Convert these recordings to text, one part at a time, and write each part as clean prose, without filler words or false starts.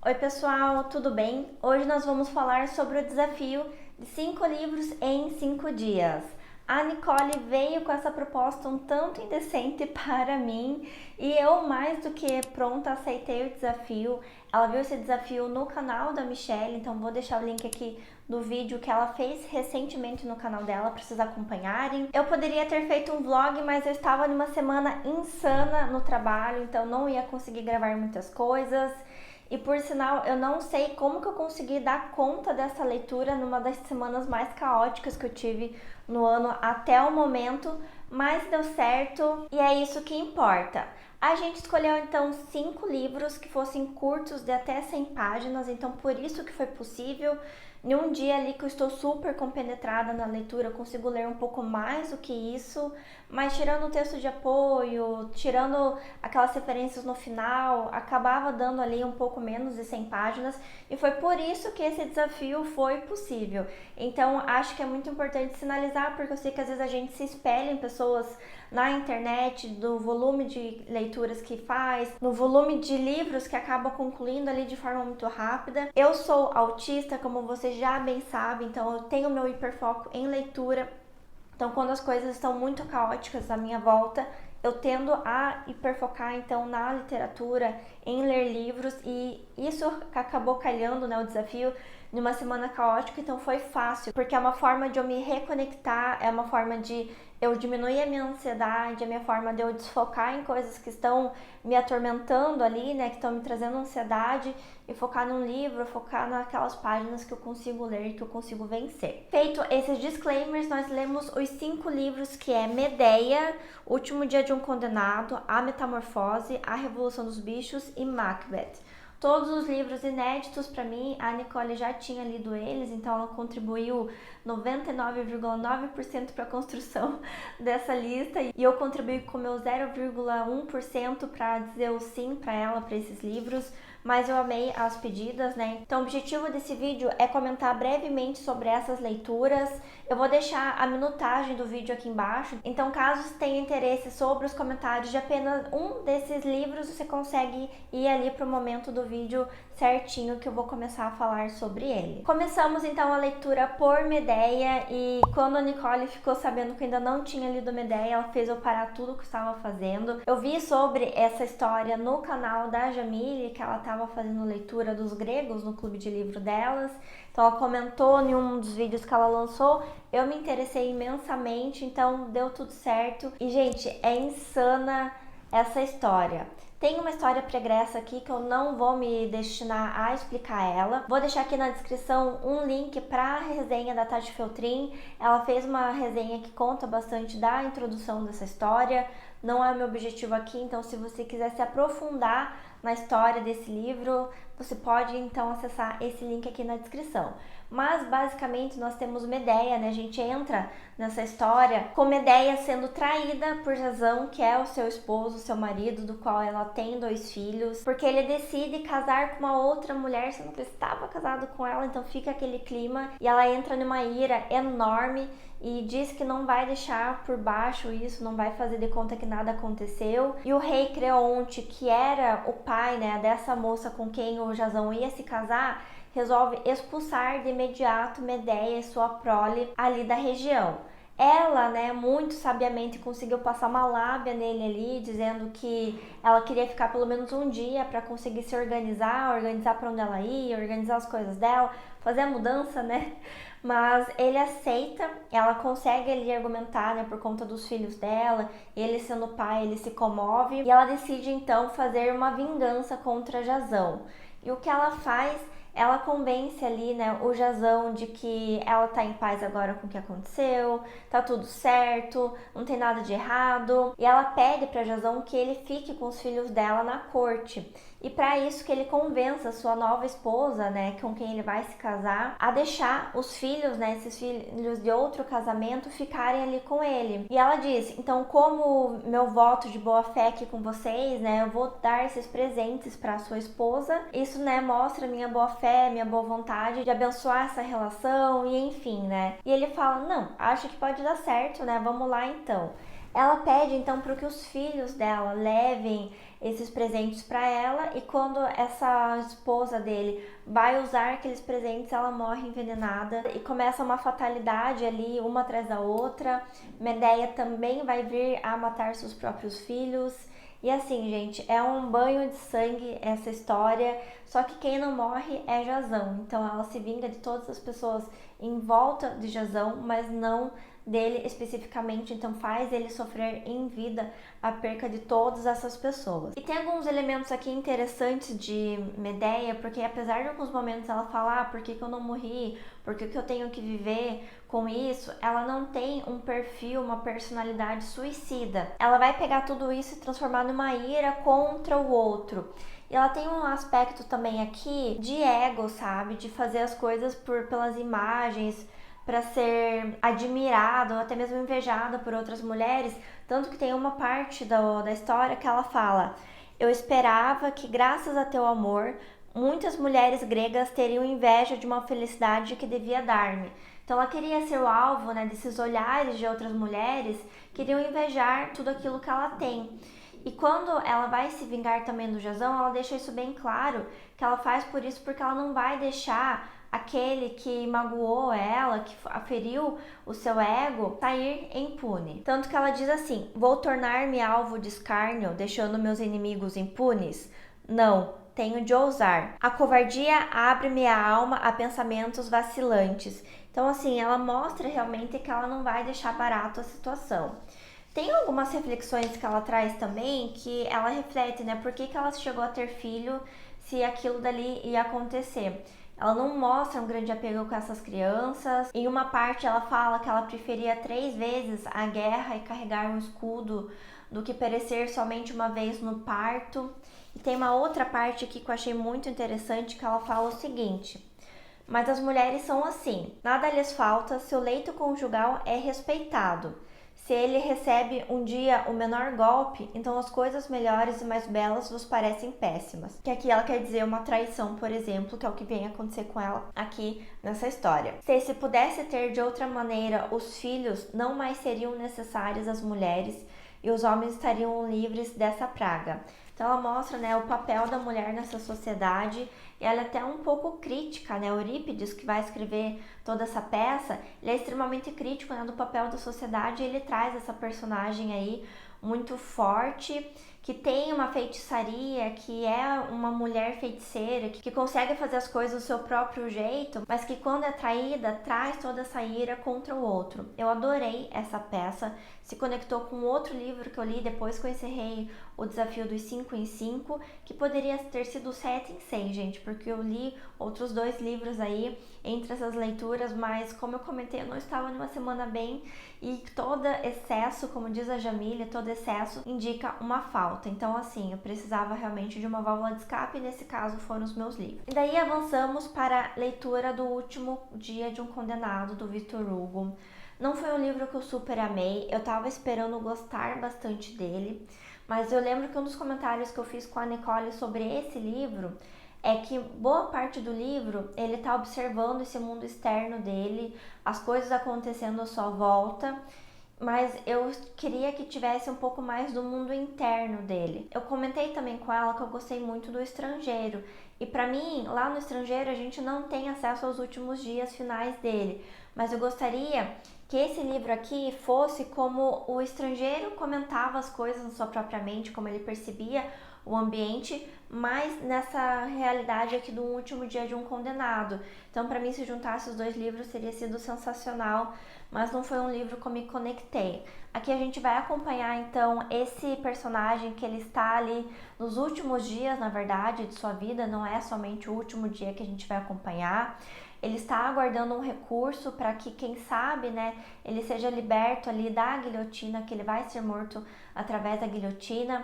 Oi pessoal, tudo bem? Hoje nós vamos falar sobre o desafio de 5 livros em 5 dias. A Nicole veio com essa proposta um tanto indecente para mim e eu, mais do que pronta, aceitei o desafio. Ela viu esse desafio no canal da Michelle, então vou deixar o link aqui do vídeo que ela fez recentemente no canal dela para vocês acompanharem. Eu poderia ter feito um vlog, mas eu estava numa semana insana no trabalho, então não ia conseguir gravar muitas coisas. E por sinal, eu não sei como que eu consegui dar conta dessa leitura numa das semanas mais caóticas que eu tive no ano até o momento, mas deu certo e é isso que importa. A gente escolheu então 5 livros que fossem curtos de até 100 páginas, então por isso que foi possível. Em um dia ali que eu estou super compenetrada na leitura, eu consigo ler um pouco mais do que isso, mas tirando o texto de apoio, tirando aquelas referências no final, acabava dando ali um pouco menos de 100 páginas e foi por isso que esse desafio foi possível. Então acho que é muito importante sinalizar, porque eu sei que às vezes a gente se espelha em pessoas na internet, do volume de leituras que faz, no volume de livros que acaba concluindo ali de forma muito rápida. Eu sou autista, como vocês já bem sabem, então eu tenho meu hiperfoco em leitura. Então quando as coisas estão muito caóticas à minha volta, eu tendo a hiperfocar então na literatura, em ler livros, e isso acabou calhando, né, o desafio numa semana caótica, então foi fácil, porque é uma forma de eu me reconectar, é uma forma de eu diminuir a minha ansiedade, a minha forma de eu desfocar em coisas que estão me atormentando ali, né, que estão me trazendo ansiedade, e focar num livro, focar naquelas páginas que eu consigo ler, que eu consigo vencer. Feito esses disclaimers, nós lemos os 5 livros, que é Medeia, O Último Dia de um Condenado, A Metamorfose, A Revolução dos Bichos e Macbeth. Todos os livros inéditos para mim, a Nicole já tinha lido eles, então ela contribuiu 99,9% para a construção dessa lista e eu contribuí com meu 0,1% para dizer o sim para ela, para esses livros, mas eu amei as pedidas, né? Então o objetivo desse vídeo é comentar brevemente sobre essas leituras. Eu vou deixar a minutagem do vídeo aqui embaixo, então caso tenha interesse sobre os comentários de apenas um desses livros, você consegue ir ali para o momento do vídeo certinho que eu vou começar a falar sobre ele. Começamos então a leitura por Medeia e quando a Nicole ficou sabendo que eu ainda não tinha lido Medeia, ela fez eu parar tudo o que estava fazendo. Eu vi sobre essa história no canal da Jamile, que ela estava fazendo leitura dos gregos no clube de livro delas, então ela comentou em um dos vídeos que ela lançou. Eu me interessei imensamente, então deu tudo certo. E gente, é insana essa história. Tem uma história pregressa aqui que eu não vou me destinar a explicar ela. Vou deixar aqui na descrição um link para a resenha da Tati Feltrin. Ela fez uma resenha que conta bastante da introdução dessa história. Não é o meu objetivo aqui, então se você quiser se aprofundar na história desse livro, você pode então acessar esse link aqui na descrição. Mas basicamente nós temos Medeia, né? A gente entra nessa história com Medeia sendo traída por Jasão, que é o seu esposo, o seu marido, do qual ela tem 2 filhos, porque ele decide casar com uma outra mulher, sendo que ele estava casado com ela, então fica aquele clima e ela entra numa ira enorme e diz que não vai deixar por baixo isso, não vai fazer de conta que nada aconteceu. E o rei Creonte, que era o pai, né, dessa moça com quem o Jasão ia se casar, resolve expulsar de imediato Medeia e sua prole ali da região. Ela, né, muito sabiamente conseguiu passar uma lábia nele ali, dizendo que ela queria ficar pelo menos um dia para conseguir se organizar para onde ela ia, organizar as coisas dela, fazer a mudança, né? Mas ele aceita, ela consegue ali argumentar, né, por conta dos filhos dela, ele sendo pai, ele se comove, e ela decide então fazer uma vingança contra Jasão. E o que ela faz? Ela convence ali, né, o Jasão de que ela tá em paz agora com o que aconteceu, tá tudo certo, não tem nada de errado. E ela pede para Jasão que ele fique com os filhos dela na corte. E para isso que ele convença a sua nova esposa, né, com quem ele vai se casar, a deixar os filhos, né, esses filhos de outro casamento, ficarem ali com ele. E ela diz, então como meu voto de boa fé aqui com vocês, né, eu vou dar esses presentes para sua esposa. Isso, né, mostra minha boa fé, minha boa vontade de abençoar essa relação e enfim, né. E ele fala, não, acho que pode dar certo, né, vamos lá então. Ela pede então para que os filhos dela levem esses presentes para ela, e quando essa esposa dele vai usar aqueles presentes, ela morre envenenada e começa uma fatalidade ali, uma atrás da outra. Medeia também vai vir a matar seus próprios filhos. E assim, gente, é um banho de sangue essa história, só que quem não morre é Jazão. Então ela se vinga de todas as pessoas em volta de Jazão, mas não dele especificamente, então faz ele sofrer em vida a perca de todas essas pessoas. E tem alguns elementos aqui interessantes de Medeia, porque apesar de alguns momentos ela falar por que eu não morri, por que eu tenho que viver com isso, ela não tem um perfil, uma personalidade suicida. Ela vai pegar tudo isso e transformar numa ira contra o outro. E ela tem um aspecto também aqui de ego, sabe? De fazer as coisas pelas imagens, para ser admirada ou até mesmo invejada por outras mulheres, tanto que tem uma parte da história que ela fala: eu esperava que graças a teu amor, muitas mulheres gregas teriam inveja de uma felicidade que devia dar-me. Então ela queria ser o alvo, né, desses olhares de outras mulheres que iriam invejar tudo aquilo que ela tem. E quando ela vai se vingar também do Jazão, ela deixa isso bem claro, que ela faz por isso porque ela não vai deixar aquele que magoou ela, que feriu o seu ego, sair impune. Tanto que ela diz assim: vou tornar-me alvo de escárnio, deixando meus inimigos impunes? Não, tenho de ousar. A covardia abre-me a alma a pensamentos vacilantes. Então assim, ela mostra realmente que ela não vai deixar barato a situação. Tem algumas reflexões que ela traz também, que ela reflete, né? Por que ela chegou a ter filho se aquilo dali ia acontecer? Ela não mostra um grande apego com essas crianças. Em uma parte ela fala que ela preferia 3 vezes a guerra e carregar um escudo do que perecer somente uma vez no parto. E tem uma outra parte aqui que eu achei muito interessante, que ela fala o seguinte: mas as mulheres são assim, nada lhes falta se o leito conjugal é respeitado. Se ele recebe um dia o menor golpe, então as coisas melhores e mais belas vos parecem péssimas. Que aqui ela quer dizer uma traição, por exemplo, que é o que vem acontecer com ela aqui nessa história. Se pudesse ter de outra maneira os filhos, não mais seriam necessárias as mulheres e os homens estariam livres dessa praga. Então ela mostra, né, o papel da mulher nessa sociedade, e ela é até um pouco crítica, né? Eurípides, que vai escrever toda essa peça, ele é extremamente crítico, né, do papel da sociedade, e ele traz essa personagem aí muito forte, que tem uma feitiçaria, que é uma mulher feiticeira, que consegue fazer as coisas do seu próprio jeito, mas que quando é traída, traz toda essa ira contra o outro. Eu adorei essa peça, se conectou com outro livro que eu li depois que eu encerrei o Desafio dos 5 em 5, que poderia ter sido 7 em 6, gente, porque eu li outros 2 livros aí entre essas leituras, mas como eu comentei, eu não estava numa semana bem, e todo excesso, como diz a Jamília, todo excesso indica uma falta. Então assim, eu precisava realmente de uma válvula de escape, e nesse caso foram os meus livros. E daí avançamos para a leitura do Último Dia de um Condenado, do Victor Hugo. Não foi um livro que eu super amei, eu tava esperando gostar bastante dele, mas eu lembro que um dos comentários que eu fiz com a Nicole sobre esse livro é que boa parte do livro ele tá observando esse mundo externo dele, as coisas acontecendo à sua volta, mas eu queria que tivesse um pouco mais do mundo interno dele. Eu comentei também com ela que eu gostei muito do Estrangeiro, e pra mim, lá no Estrangeiro, a gente não tem acesso aos últimos dias finais dele, mas eu gostaria que esse livro aqui fosse como o Estrangeiro comentava as coisas na sua própria mente, como ele percebia o ambiente, mas nessa realidade aqui do Último Dia de um Condenado. Então, para mim, se juntasse os 2 livros, teria sido sensacional, mas não foi um livro que eu me conectei. Aqui a gente vai acompanhar, então, esse personagem que ele está ali nos últimos dias, na verdade, de sua vida, não é somente o último dia que a gente vai acompanhar. Ele está aguardando um recurso para que, quem sabe, né, ele seja liberto ali da guilhotina, que ele vai ser morto através da guilhotina.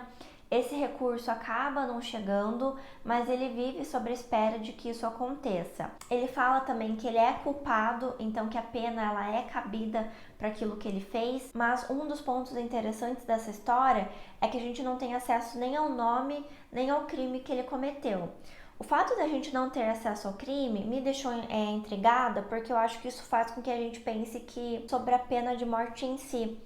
Esse recurso acaba não chegando, mas ele vive sob a espera de que isso aconteça. Ele fala também que ele é culpado, então que a pena ela é cabida para aquilo que ele fez, mas um dos pontos interessantes dessa história é que a gente não tem acesso nem ao nome, nem ao crime que ele cometeu. O fato da gente não ter acesso ao crime me deixou intrigada, porque eu acho que isso faz com que a gente pense que sobre a pena de morte em si.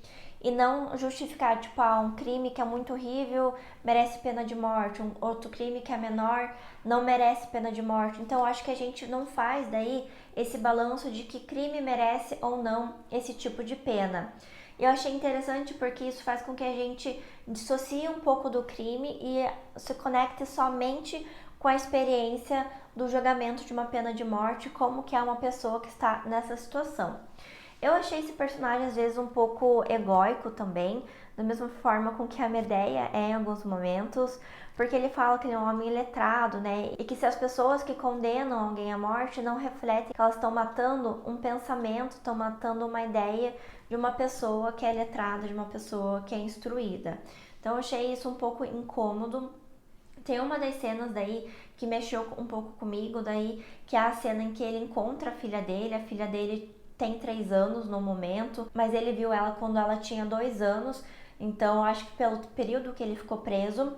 e não justificar, tipo, um crime que é muito horrível merece pena de morte, um outro crime que é menor não merece pena de morte. Então eu acho que a gente não faz daí esse balanço de que crime merece ou não esse tipo de pena. Eu achei interessante porque isso faz com que a gente dissocie um pouco do crime e se conecte somente com a experiência do julgamento de uma pena de morte, como que é uma pessoa que está nessa situação. Eu achei esse personagem às vezes um pouco egóico também, da mesma forma com que a Medea é em alguns momentos, porque ele fala que ele é um homem iletrado, né? E que se as pessoas que condenam alguém à morte não refletem que elas estão matando um pensamento, estão matando uma ideia de uma pessoa que é letrada, de uma pessoa que é instruída. Então eu achei isso um pouco incômodo. Tem uma das cenas daí que mexeu um pouco comigo, daí que é a cena em que ele encontra a filha dele tem 3 anos no momento, mas ele viu ela quando ela tinha 2 anos, então acho que pelo período que ele ficou preso,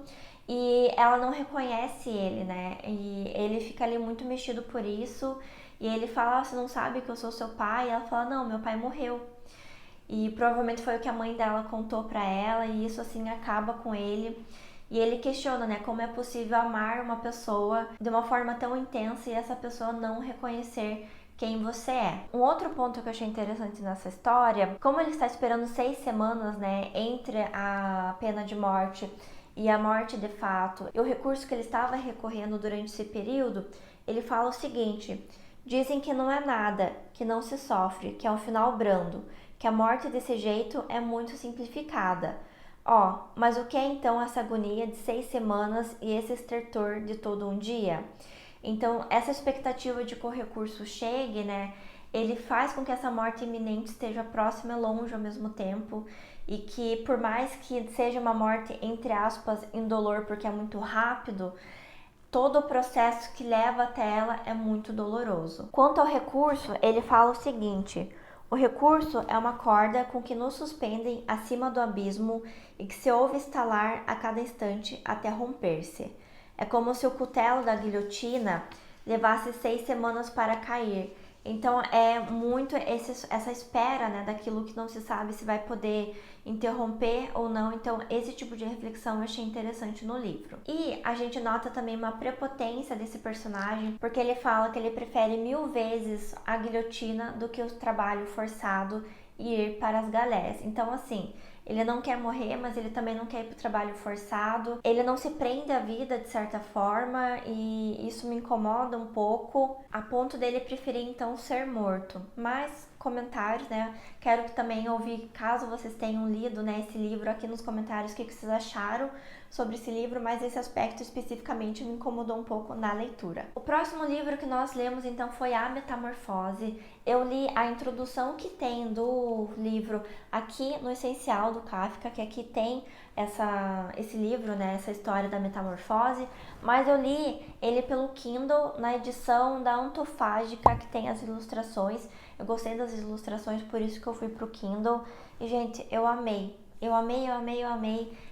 e ela não reconhece ele, né? E ele fica ali muito mexido por isso, e ele fala, você não sabe que eu sou seu pai? E ela fala, não, meu pai morreu. E provavelmente foi o que a mãe dela contou pra ela, e isso assim acaba com ele. E ele questiona, né, como é possível amar uma pessoa de uma forma tão intensa e essa pessoa não reconhecer quem você é. Um outro ponto que eu achei interessante nessa história, como ele está esperando 6 semanas, né, entre a pena de morte e a morte de fato, e o recurso que ele estava recorrendo durante esse período, ele fala o seguinte: dizem que não é nada, que não se sofre, que é um final brando, que a morte desse jeito é muito simplificada. Mas o que é então essa agonia de 6 semanas e esse estertor de todo um dia? Então, essa expectativa de que o recurso chegue, né, ele faz com que essa morte iminente esteja próxima e longe ao mesmo tempo, e que por mais que seja uma morte, entre aspas, indolor, porque é muito rápido, todo o processo que leva até ela é muito doloroso. Quanto ao recurso, ele fala o seguinte: o recurso é uma corda com que nos suspendem acima do abismo e que se ouve estalar a cada instante até romper-se. É como se o cutelo da guilhotina levasse 6 semanas para cair. Então é muito essa espera, né, daquilo que não se sabe se vai poder interromper ou não. Então esse tipo de reflexão eu achei interessante no livro. E a gente nota também uma prepotência desse personagem, porque ele fala que ele prefere 1000 vezes a guilhotina do que o trabalho forçado e ir para as galés. Então assim, ele não quer morrer, mas ele também não quer ir para o trabalho forçado. Ele não se prende à vida de certa forma e isso me incomoda um pouco, a ponto dele preferir então ser morto. Mas comentários, né? Quero também ouvir, caso vocês tenham lido, né, esse livro, aqui nos comentários o que vocês acharam sobre esse livro, mas esse aspecto especificamente me incomodou um pouco na leitura. O próximo livro que nós lemos então foi A Metamorfose. Eu li a introdução que tem do livro aqui no Essencial do Kafka, que aqui tem esse livro, né, essa história da metamorfose, mas eu li ele pelo Kindle na edição da Antofágica, que tem as ilustrações. Eu gostei das ilustrações, por isso que eu fui pro Kindle. E, gente, eu amei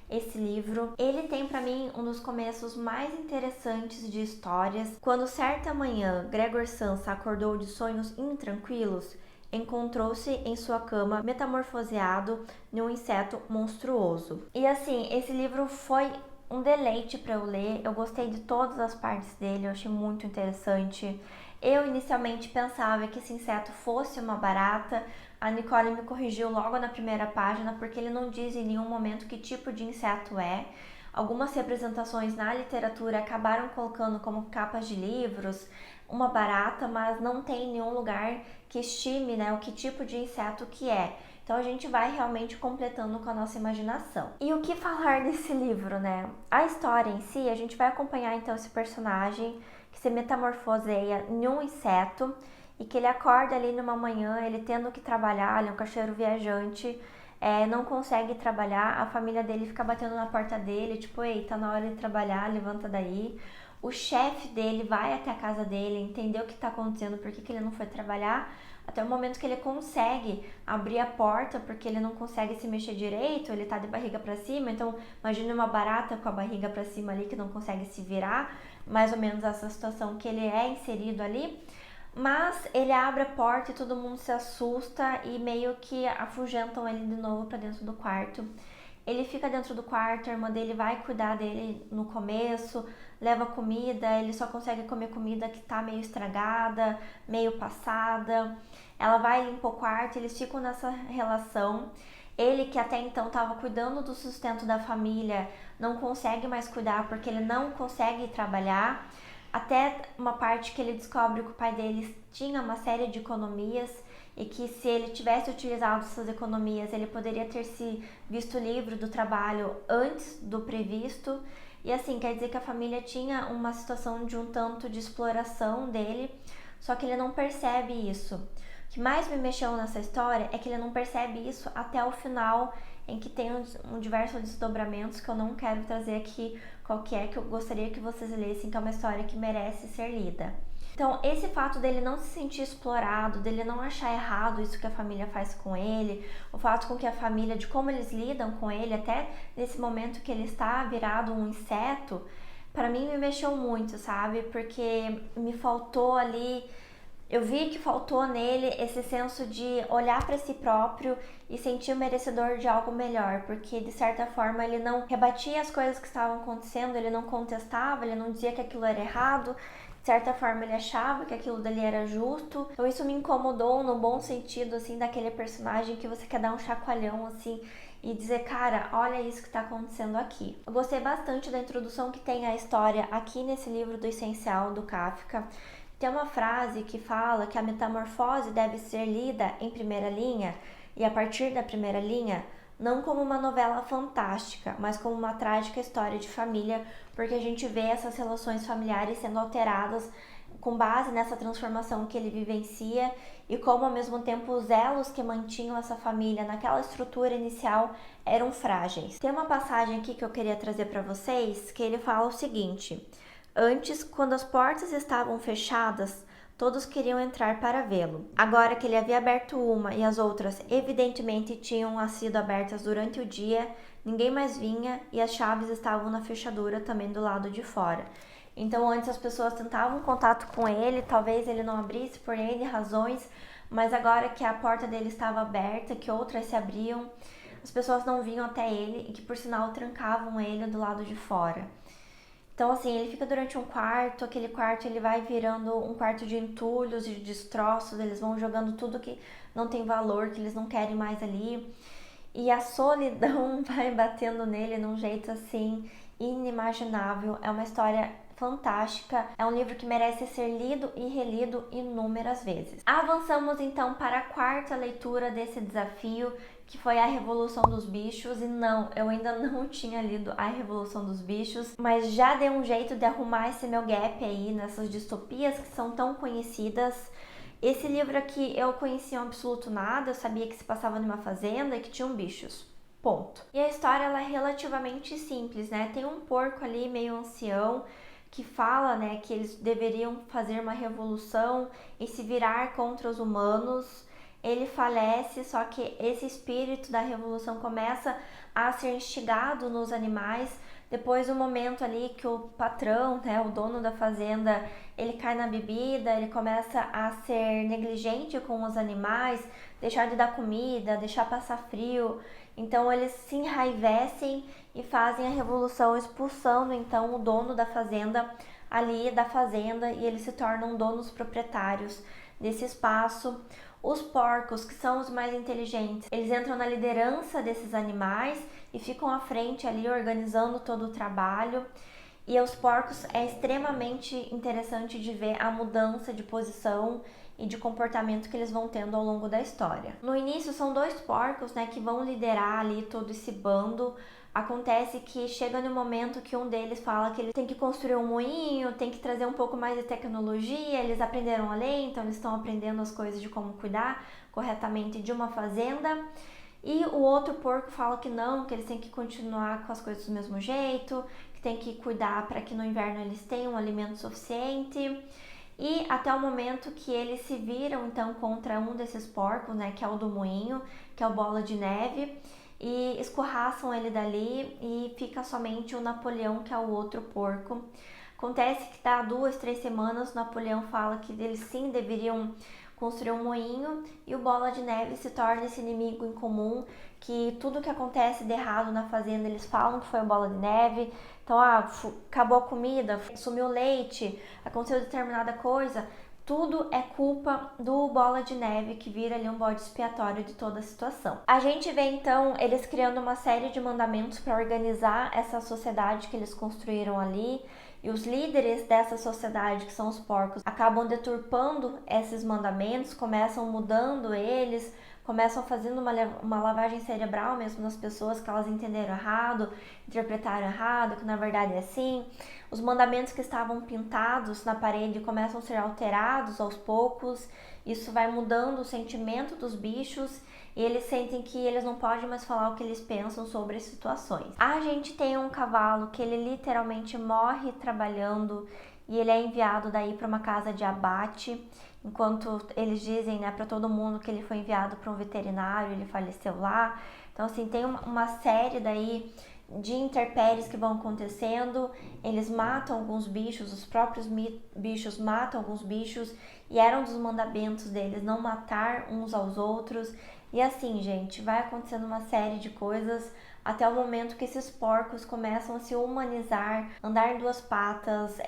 esse livro. Ele tem pra mim um dos começos mais interessantes de histórias. Quando certa manhã Gregor Samsa acordou de sonhos intranquilos, encontrou-se em sua cama metamorfoseado num inseto monstruoso. E assim, esse livro foi um deleite para eu ler. Eu gostei de todas as partes dele, eu achei muito interessante. Eu inicialmente pensava que esse inseto fosse uma barata. A Nicole me corrigiu logo na primeira página, porque ele não diz em nenhum momento que tipo de inseto é. Algumas representações na literatura acabaram colocando como capas de livros uma barata, mas não tem nenhum lugar que estime, né, o que tipo de inseto que é. Então a gente vai realmente completando com a nossa imaginação. E o que falar desse livro, né? A história em si, a gente vai acompanhar então esse personagem que se metamorfoseia em um inseto e que ele acorda ali numa manhã, ele tendo que trabalhar, ele é um caixeiro viajante, não consegue trabalhar, a família dele fica batendo na porta dele, tipo, ei, tá na hora de trabalhar, levanta daí. O chefe dele vai até a casa dele, entender o que tá acontecendo, por que ele não foi trabalhar, até o momento que ele consegue abrir a porta, porque ele não consegue se mexer direito, ele tá de barriga pra cima. Então imagine uma barata com a barriga pra cima ali, que não consegue se virar, mais ou menos essa situação que ele é inserido ali. Mas ele abre a porta e todo mundo se assusta e meio que afugentam ele de novo para dentro do quarto. Ele fica dentro do quarto, a irmã dele vai cuidar dele no começo, leva comida, ele só consegue comer comida que tá meio estragada, meio passada. Ela vai limpar o quarto, eles ficam nessa relação. Ele, que até então estava cuidando do sustento da família, não consegue mais cuidar porque ele não consegue trabalhar. Até uma parte que ele descobre que o pai dele tinha uma série de economias e que se ele tivesse utilizado essas economias, ele poderia ter se visto livre do trabalho antes do previsto. E assim, quer dizer que a família tinha uma situação de um tanto de exploração dele, só que ele não percebe isso. O que mais me mexeu nessa história é que ele não percebe isso até o final, em que tem diversos desdobramentos que eu não quero trazer aqui qual que é, que eu gostaria que vocês lessem, que é uma história que merece ser lida. Então, esse fato dele não se sentir explorado, dele não achar errado isso que a família faz com ele, o fato com que a família, de como eles lidam com ele, até nesse momento que ele está virado um inseto, para mim me mexeu muito, sabe? Porque me faltou ali, eu vi que faltou nele esse senso de olhar para si próprio e sentir o merecedor de algo melhor, porque de certa forma ele não rebatia as coisas que estavam acontecendo, ele não contestava, ele não dizia que aquilo era errado. De certa forma ele achava que aquilo dali era justo. Então isso me incomodou no bom sentido, assim, daquele personagem que você quer dar um chacoalhão, assim, e dizer, cara, olha isso que tá acontecendo aqui. Eu gostei bastante da introdução que tem a história aqui nesse livro do Essencial, do Kafka. Tem uma frase que fala que a metamorfose deve ser lida em primeira linha e a partir da primeira linha, não como uma novela fantástica, mas como uma trágica história de família, porque a gente vê essas relações familiares sendo alteradas com base nessa transformação que ele vivencia e como ao mesmo tempo os elos que mantinham essa família naquela estrutura inicial eram frágeis. Tem uma passagem aqui que eu queria trazer para vocês que ele fala o seguinte: antes, quando as portas estavam fechadas, todos queriam entrar para vê-lo. Agora que ele havia aberto uma e as outras evidentemente tinham sido abertas durante o dia, ninguém mais vinha e as chaves estavam na fechadura também do lado de fora. Então antes as pessoas tentavam contato com ele, talvez ele não abrisse por N razões, mas agora que a porta dele estava aberta, que outras se abriam, as pessoas não vinham até ele e que por sinal trancavam ele do lado de fora. Então, assim, ele fica durante um quarto, aquele quarto ele vai virando um quarto de entulhos e de destroços, eles vão jogando tudo que não tem valor, que eles não querem mais ali. E a solidão vai batendo nele num jeito, assim, inimaginável. É uma história fantástica, é um livro que merece ser lido e relido inúmeras vezes. Avançamos então para a quarta leitura desse desafio, que foi A Revolução dos Bichos, e não, eu ainda não tinha lido A Revolução dos Bichos, mas já dei um jeito de arrumar esse meu gap aí nessas distopias que são tão conhecidas. Esse livro aqui eu conhecia um absoluto nada, eu sabia que se passava numa fazenda e que tinham bichos. Ponto. E a história ela é relativamente simples, né? Tem um porco ali meio ancião que fala, né, que eles deveriam fazer uma revolução e se virar contra os humanos. Ele falece, só que esse espírito da revolução começa a ser instigado nos animais. Depois do momento ali que o patrão, né, o dono da fazenda, ele cai na bebida, ele começa a ser negligente com os animais, deixar de dar comida, deixar passar frio. Então eles se enraivecem e fazem a revolução, expulsando então o dono da fazenda ali da fazenda e eles se tornam donos proprietários desse espaço. Os porcos, que são os mais inteligentes, eles entram na liderança desses animais e ficam à frente ali organizando todo o trabalho. E os porcos é extremamente interessante de ver a mudança de posição e de comportamento que eles vão tendo ao longo da história. No início são dois porcos, né, que vão liderar ali todo esse bando. Acontece que chega no momento que um deles fala que ele tem que construir um moinho, tem que trazer um pouco mais de tecnologia, eles aprenderam a ler, então eles estão aprendendo as coisas de como cuidar corretamente de uma fazenda. E o outro porco fala que não, que eles têm que continuar com as coisas do mesmo jeito, que tem que cuidar para que no inverno eles tenham um alimento suficiente. E até o momento que eles se viram então contra um desses porcos, né, que é o do moinho, que é o Bola de Neve, e escorraçam ele dali e fica somente o Napoleão, que é o outro porco. Acontece que dá 2, 3 semanas, Napoleão fala que eles sim deveriam construir um moinho e o Bola de Neve se torna esse inimigo em comum, que tudo que acontece de errado na fazenda eles falam que foi o Bola de Neve. Então, acabou a comida, sumiu o leite, aconteceu determinada coisa, tudo é culpa do Bola de Neve, que vira ali um bode expiatório de toda a situação. A gente vê então eles criando uma série de mandamentos para organizar essa sociedade que eles construíram ali. E os líderes dessa sociedade, que são os porcos, acabam deturpando esses mandamentos, começam mudando eles, começam fazendo uma lavagem cerebral mesmo nas pessoas, que elas entenderam errado, interpretaram errado, que na verdade é assim. Os mandamentos que estavam pintados na parede começam a ser alterados aos poucos. Isso vai mudando o sentimento dos bichos e eles sentem que eles não podem mais falar o que eles pensam sobre as situações. A gente tem um cavalo que ele literalmente morre trabalhando e ele é enviado daí para uma casa de abate, enquanto eles dizem, né, para todo mundo que ele foi enviado para um veterinário, ele faleceu lá. Então assim, tem uma série daí de intempéries que vão acontecendo, eles matam alguns bichos, os próprios bichos matam alguns bichos, e eram dos mandamentos deles não matar uns aos outros. E assim, gente, vai acontecendo uma série de coisas até o momento que esses porcos começam a se humanizar, andar em 2 patas,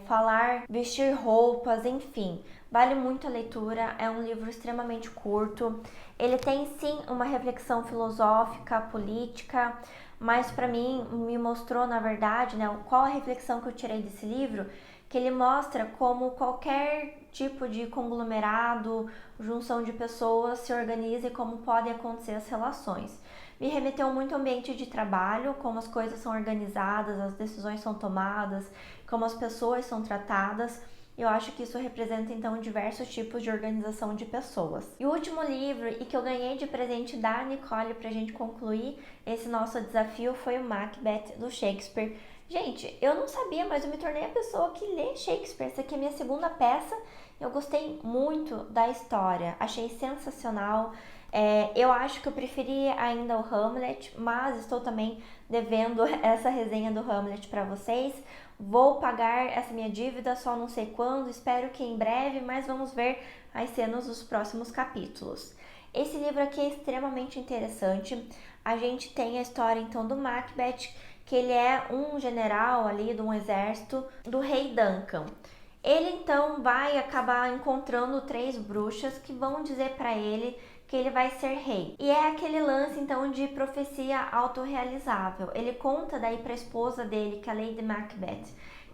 falar, vestir roupas, enfim. Vale muito a leitura, é um livro extremamente curto. Ele tem sim uma reflexão filosófica, política, mas para mim me mostrou, na verdade, né, qual a reflexão que eu tirei desse livro, que ele mostra como qualquer tipo de conglomerado, junção de pessoas se organiza e como podem acontecer as relações. Me remeteu muito ao ambiente de trabalho, como as coisas são organizadas, as decisões são tomadas, como as pessoas são tratadas. Eu acho que isso representa então diversos tipos de organização de pessoas. E o último livro, e que eu ganhei de presente da Nicole pra gente concluir esse nosso desafio, foi o Macbeth, do Shakespeare. Gente, eu não sabia, mas eu me tornei a pessoa que lê Shakespeare. Essa aqui é a minha segunda peça. Eu gostei muito da história, achei sensacional. Eu acho que eu preferi ainda o Hamlet, mas estou também devendo essa resenha do Hamlet para vocês. Vou pagar essa minha dívida, só não sei quando, espero que em breve, mas vamos ver as cenas dos próximos capítulos. Esse livro aqui é extremamente interessante. A gente tem a história então do Macbeth, que ele é um general ali de um exército do rei Duncan. Ele então vai acabar encontrando 3 bruxas que vão dizer para ele que ele vai ser rei. E é aquele lance então de profecia autorrealizável. Ele conta daí para a esposa dele, que é a Lady Macbeth,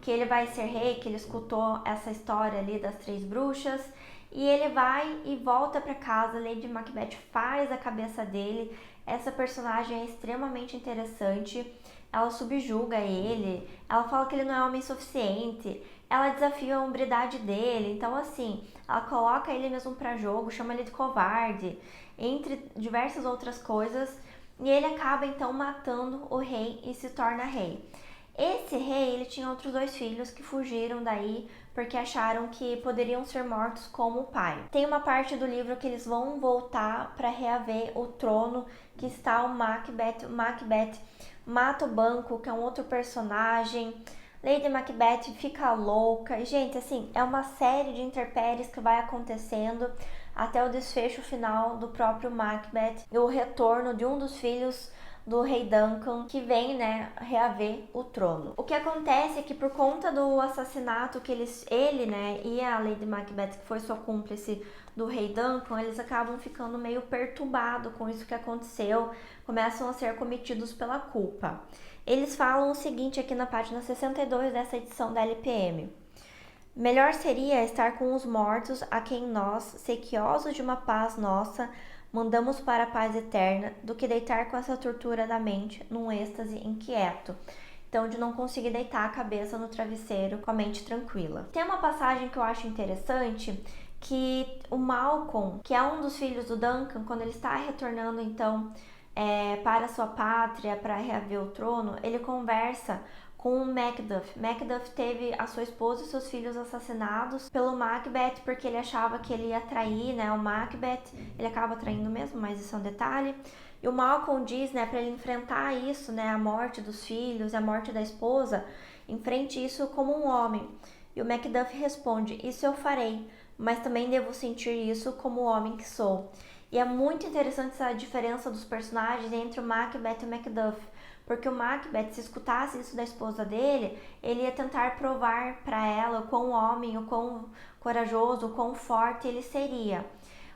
que ele vai ser rei, que ele escutou essa história ali das 3 bruxas, e ele vai e volta para casa. Lady Macbeth faz a cabeça dele. Essa personagem é extremamente interessante. Ela subjuga ele, ela fala que ele não é homem suficiente, ela desafia a hombridade dele. Então assim, ela coloca ele mesmo para jogo, chama ele de covarde, entre diversas outras coisas, e ele acaba então matando o rei e se torna rei. Esse rei, ele tinha outros 2 filhos que fugiram daí porque acharam que poderiam ser mortos como o pai. Tem uma parte do livro que eles vão voltar para reaver o trono que está o Macbeth. O Macbeth mata o banco, que é um outro personagem. Lady Macbeth fica louca. Gente, assim, é uma série de intempéries que vai acontecendo até o desfecho final do próprio Macbeth e o retorno de um dos filhos do rei Duncan, que vem, né, reaver o trono. O que acontece é que por conta do assassinato que ele, né, e a Lady Macbeth, que foi sua cúmplice do rei Duncan, eles acabam ficando meio perturbados com isso que aconteceu, começam a ser cometidos pela culpa. Eles falam o seguinte aqui na página 62 dessa edição da LPM. Melhor seria estar com os mortos, a quem nós, sequiosos de uma paz nossa, mandamos para a paz eterna, do que deitar com essa tortura da mente num êxtase inquieto. Então, de não conseguir deitar a cabeça no travesseiro com a mente tranquila. Tem uma passagem que eu acho interessante, que o Malcolm, que é um dos filhos do Duncan, quando ele está retornando então para sua pátria, para reaver o trono, ele conversa com o Macduff. Macduff teve a sua esposa e seus filhos assassinados pelo Macbeth, porque ele achava que ele ia trair, né, o Macbeth. Ele acaba traindo mesmo, mas isso é um detalhe. E o Malcolm diz, né, para ele enfrentar isso, né, a morte dos filhos, a morte da esposa, enfrente isso como um homem. E o Macduff responde, isso eu farei, mas também devo sentir isso como o homem que sou. E é muito interessante essa diferença dos personagens entre o Macbeth e o Macduff, porque o Macbeth, se escutasse isso da esposa dele, ele ia tentar provar para ela o quão homem, o quão corajoso, o quão forte ele seria.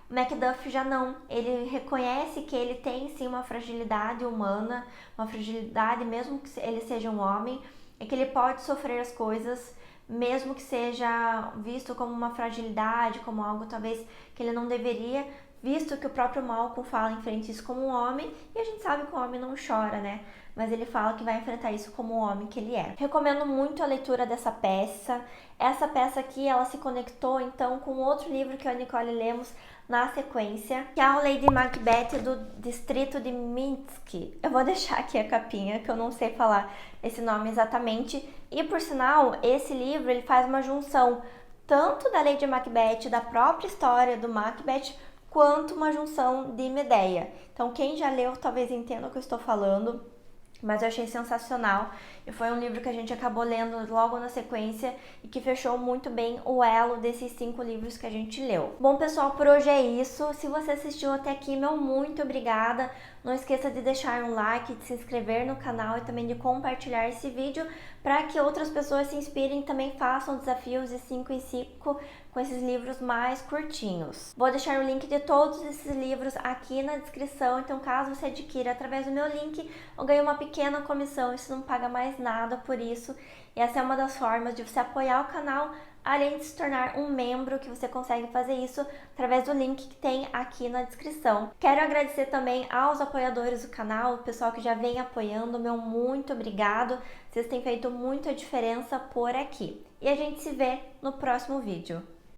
O Macduff já não, ele reconhece que ele tem sim uma fragilidade humana, uma fragilidade mesmo que ele seja um homem, e que ele pode sofrer as coisas, mesmo que seja visto como uma fragilidade, como algo talvez que ele não deveria, visto que o próprio Malcolm fala enfrente isso como um homem, e a gente sabe que o homem não chora, né? Mas ele fala que vai enfrentar isso como o homem que ele é. Recomendo muito a leitura dessa peça. Essa peça aqui, ela se conectou então com outro livro que eu e a Nicole lemos na sequência, que é o Lady Macbeth do distrito de Minsk. Eu vou deixar aqui a capinha, que eu não sei falar esse nome exatamente. E por sinal, esse livro ele faz uma junção tanto da Lady Macbeth, da própria história do Macbeth, quanto uma junção de Medea. Então quem já leu talvez entenda o que eu estou falando, mas eu achei sensacional e foi um livro que a gente acabou lendo logo na sequência e que fechou muito bem o elo desses 5 livros que a gente leu. Bom, pessoal, por hoje é isso. Se você assistiu até aqui, meu muito obrigada. Não esqueça de deixar um like, de se inscrever no canal e também de compartilhar esse vídeo para que outras pessoas se inspirem e também façam desafios de 5 em 5 com esses livros mais curtinhos. Vou deixar o link de todos esses livros aqui na descrição, então caso você adquira através do meu link, eu ganho uma pequena comissão, isso não paga mais nada por isso. E essa é uma das formas de você apoiar o canal, além de se tornar um membro, que você consegue fazer isso através do link que tem aqui na descrição. Quero agradecer também aos apoiadores do canal, o pessoal que já vem apoiando, meu muito obrigado. Vocês têm feito muita diferença por aqui. E a gente se vê no próximo vídeo.